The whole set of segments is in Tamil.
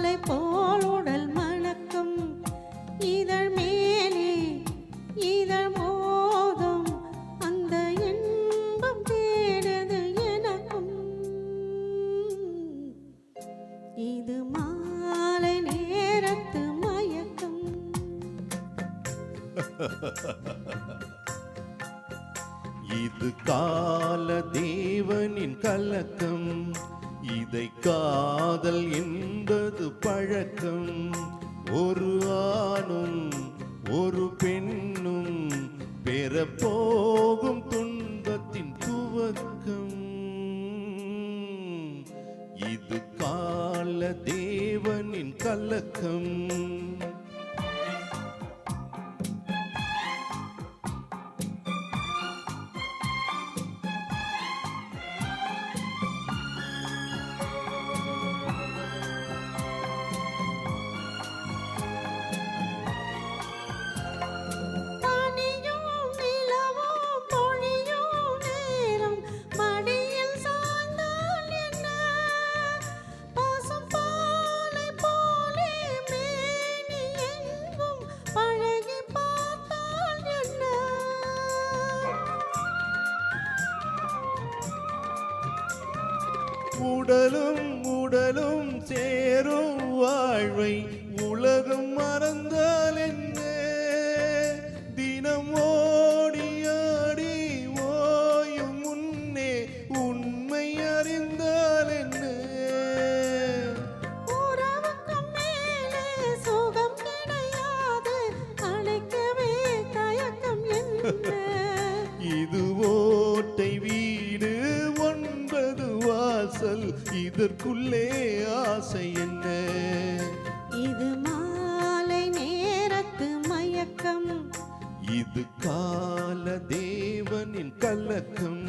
மாலை போல் உடல் மணக்கும் இதழ் மேலே இதழ் மோதும் அந்த இன்பம் தேடுது எனக்கும். இது மாலை நேரத்து மயக்கம். இது கால தேவனின் கலக்கம். இதை காதல் என்பது பழக்கம். ஒரு ஆணும் ஒரு பெண்ணும் பெறப்போகும் துன்பத்தின் துவக்கம். இது கால தேவனின் கலக்கம். உடலும் உடலும் சேரும் வாழ்வை உலகம் மறந்தால் என்ன? தினம் ஓடியாடி ஓயும் முன்னே உண்மை அறிந்தால் என்ன? உறவுக்கும் மேலே சுகம் கிடையாது, அழைக்கவே தயக்கம் என்ன? இது ஓட்டை வீடு ஒன்பது வாசல், இதற்குள்ளே ஆசை என்ன? இது மாலை நேரத்து மயக்கம். இது கால தேவனின் கலக்கம்.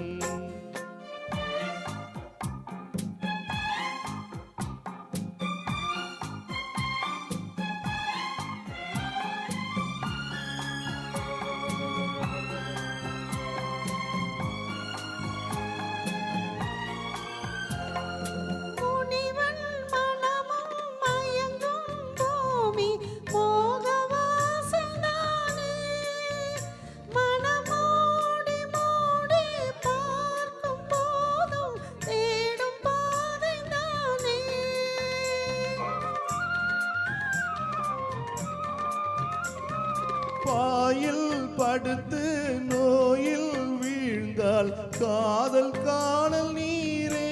பாயில் படுத்து நோயில் வீழ்ந்தால் காதல் காணல் நீரே.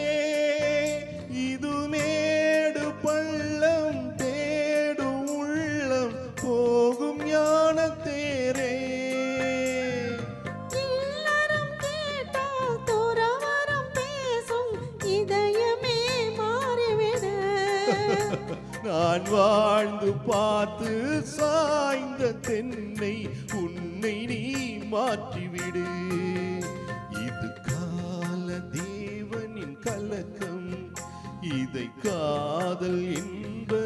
இது மேடு பள்ளம் தேடும் உள்ளம் போகும் ஞான தேரே. எல்லாரும் கேட்டால் துறவரம் பேசும் இதயமே மாறிவிட. நான் வாழ்ந்து பார்த்து சாய்ந்த தென்னை உன்னை நீ மாற்றிவிடு. இது கால தேவனின் கலக்கம். இதை காதல் என்பது